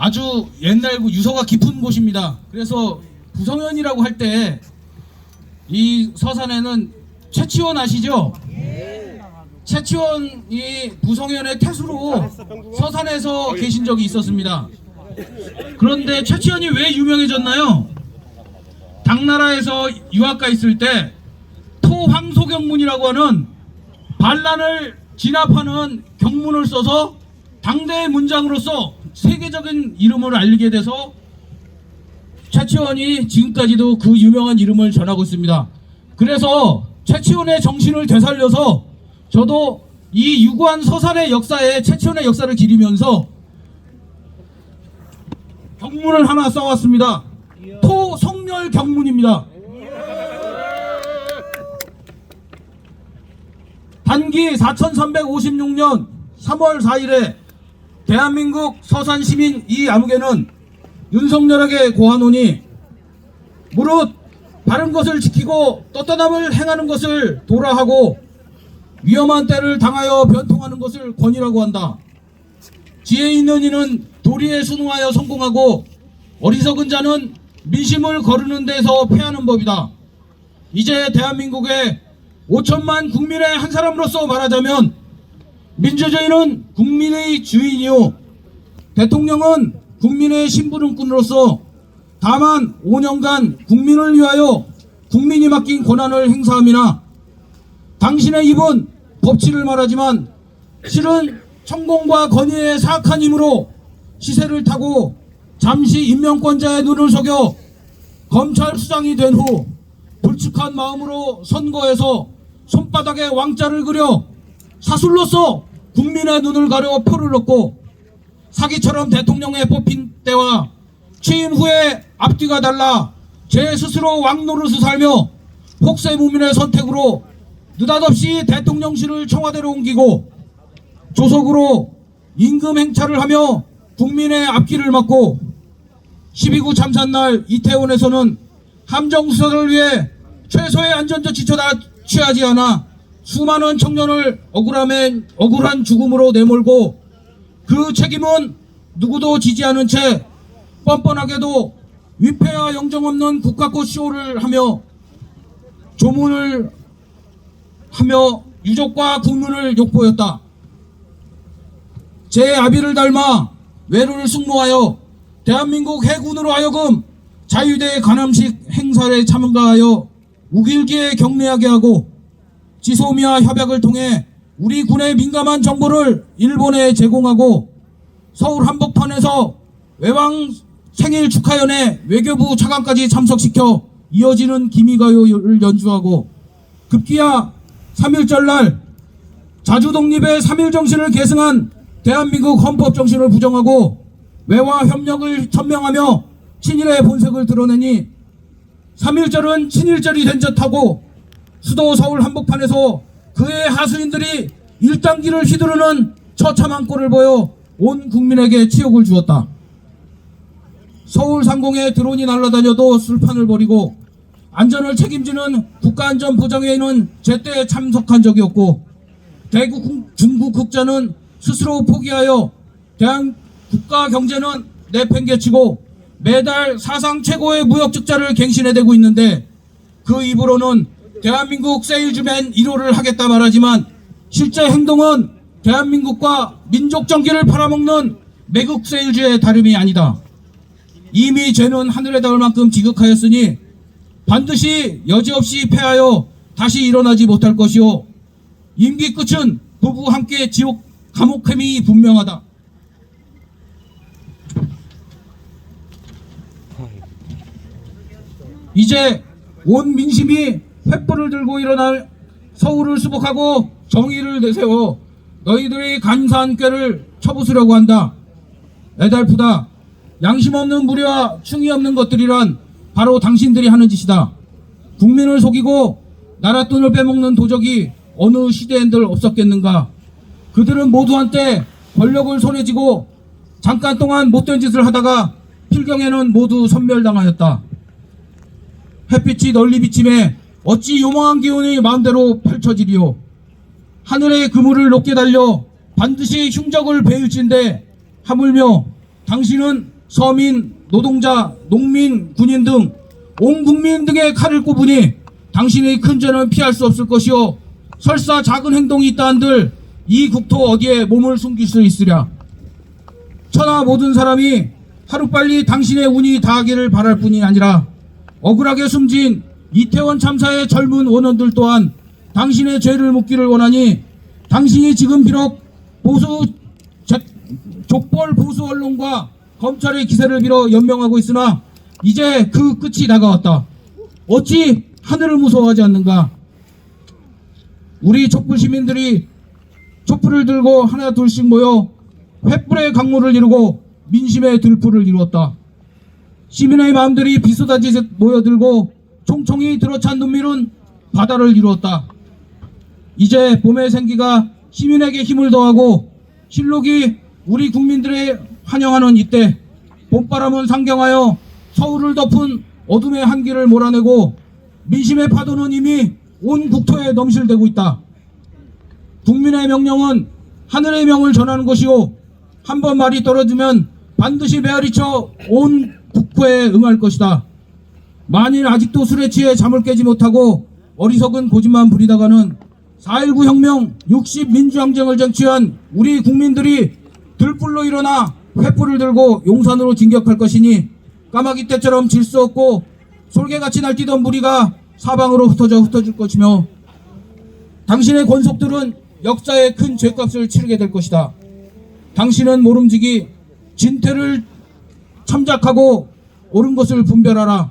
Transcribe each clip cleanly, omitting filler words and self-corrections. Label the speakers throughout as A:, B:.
A: 아주 옛날 유서가 깊은 곳입니다. 그래서 부성현이라고 할 때 이 서산에는 최치원 아시죠? 최치원이 부성현의 태수로 서산에서 계신 적이 있었습니다. 그런데 최치원이 왜 유명해졌나요? 당나라에서 유학가 있을 때 토황소경문이라고 하는 반란을 진압하는 경문을 써서 당대의 문장으로서 세계적인 이름을 알리게 돼서 최치원이 지금까지도 그 유명한 이름을 전하고 있습니다. 그래서 최치원의 정신을 되살려서 저도 이 유구한 서산의 역사에 최치원의 역사를 기리면서 경문을 하나 써왔습니다. 토성렬 경문입니다. 단기 4356년 3월 4일에 대한민국 서산시민 이 암흑에는 윤석열에게 고하노니 무릇 바른 것을 지키고 떳떳함을 행하는 것을 도라하고 위험한 때를 당하여 변통하는 것을 권이라고 한다. 지혜 있는 이는 도리에 순응하여 성공하고 어리석은 자는 민심을 거르는 데서 패하는 법이다. 이제 대한민국의 5천만 국민의 한 사람으로서 말하자면 민주주의는 국민의 주인이요 대통령은 국민의 심부름꾼으로서 다만 5년간 국민을 위하여 국민이 맡긴 권한을 행사함이나 당신의 입은 법치를 말하지만 실은 천공과 권위의 사악한 힘으로 시세를 타고 잠시 임명권자의 눈을 속여 검찰 수장이 된 후 불측한 마음으로 선거에서 손바닥에 왕자를 그려 사술로서 국민의 눈을 가려 표를 얻고 사기처럼 대통령에 뽑힌 때와 취임 후에 앞뒤가 달라 제 스스로 왕노릇을 살며 혹세무민의 선택으로 느닷없이 대통령실을 청와대로 옮기고 조속으로 임금 행차를 하며 국민의 앞길을 막고 12구 참사날 이태원에서는 함정수사를 위해 최소의 안전조치조차 취하지 않아 수많은 청년을 억울한 죽음으로 내몰고 그 책임은 누구도 지지 않은 채 뻔뻔하게도 위패와 영정없는 국가꽃 쇼를 하며 조문을 하며 유족과 국민을 욕보였다. 제 아비를 닮아 외로를 숙모하여 대한민국 해군으로 하여금 자유대 관함식 행사에 참가하여 우길기에 경례하게 하고 지소미아 협약을 통해 우리 군의 민감한 정보를 일본에 제공하고 서울 한복판에서 외왕 생일 축하연에 외교부 차관까지 참석시켜 이어지는 기미가요를 연주하고 급기야 3.1절날 자주독립의 3.1정신을 계승한 대한민국 헌법정신을 부정하고 외화 협력을 천명하며 친일의 본색을 드러내니 3.1절은 친일절이 된 듯하고 수도 서울 한복판에서 그의 하수인들이 일당기를 휘두르는 처참한 꼴을 보여 온 국민에게 치욕을 주었다. 서울 상공에 드론이 날아다녀도 술판을 벌이고 안전을 책임지는 국가안전보장회의는 제때 참석한 적이 없고 대국 중국 국자는 스스로 포기하여 대한 국가 경제는 내팽개치고 매달 사상 최고의 무역 적자를 갱신해대고 있는데 그 입으로는 대한민국 세일즈맨 1호를 하겠다 말하지만 실제 행동은 대한민국과 민족 정기를 팔아먹는 매국 세일즈의 다름이 아니다. 이미 죄는 하늘에 닿을 만큼 지극하였으니 반드시 여지없이 패하여 다시 일어나지 못할 것이요 임기 끝은 부부 함께 지옥 감옥행이 분명하다. 이제 온 민심이 횃불을 들고 일어날 서울을 수복하고 정의를 내세워 너희들의 간사한 꾀를 쳐부수려고 한다. 애달프다. 양심 없는 무례와 충이 없는 것들이란 바로 당신들이 하는 짓이다. 국민을 속이고 나라 돈을 빼먹는 도적이 어느 시대엔들 없었겠는가. 그들은 모두 한때 권력을 손에 쥐고 잠깐 동안 못된 짓을 하다가 필경에는 모두 섬멸당하였다. 햇빛이 널리 비침에 어찌 요망한 기운이 마음대로 펼쳐지리요. 하늘의 그물을 높게 달려 반드시 흉적을 베일진데 하물며 당신은 서민, 노동자, 농민, 군인 등 온 국민 등의 칼을 꼽으니 당신의 큰 죄는 피할 수 없을 것이요 설사 작은 행동이 있다 한들 이 국토 어디에 몸을 숨길 수 있으랴. 천하 모든 사람이 하루빨리 당신의 운이 닿기를 바랄 뿐이 아니라 억울하게 숨진 이태원 참사의 젊은 원원들 또한 당신의 죄를 묻기를 원하니 당신이 지금 비록 족벌 보수 언론과 검찰의 기세를 빌어 연명하고 있으나 이제 그 끝이 다가왔다. 어찌 하늘을 무서워하지 않는가? 우리 촛불 시민들이 촛불을 들고 하나 둘씩 모여 횃불의 강물을 이루고 민심의 들풀을 이루었다. 시민의 마음들이 비쏟아지듯 모여들고 총총히 들어찬 눈물은 바다를 이루었다. 이제 봄의 생기가 시민에게 힘을 더하고 실록이 우리 국민들의 환영하는 이때 봄바람은 상경하여 서울을 덮은 어둠의 한기를 몰아내고 민심의 파도는 이미 온 국토에 넘실대고 있다. 국민의 명령은 하늘의 명을 전하는 것이요 한 번 말이 떨어지면 반드시 메아리쳐 온 국토에 응할 것이다. 만일 아직도 술에 취해 잠을 깨지 못하고 어리석은 고집만 부리다가는 4.19 혁명 60 민주항쟁을 쟁취한 우리 국민들이 들불로 일어나 횃불을 들고 용산으로 진격할 것이니 까마귀 떼처럼 질 수 없고 솔개같이 날뛰던 무리가 사방으로 흩어질 것이며 당신의 권속들은 역사의 큰 죄값을 치르게 될 것이다. 당신은 모름지기 진퇴를 참작하고 옳은 것을 분별하라.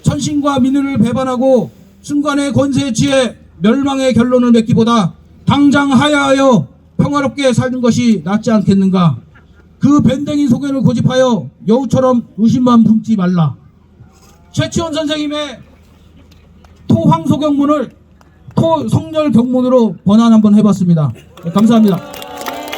A: 천신과 민의를 배반하고 순간의 권세에 취해 멸망의 결론을 맺기보다 당장 하야하여 평화롭게 사는 것이 낫지 않겠는가. 그 밴댕이 소견을 고집하여 여우처럼 의심만 품지 말라. 최치원 선생님의 토황소경문을 토성렬경문으로 번안 한번 해봤습니다. 네, 감사합니다.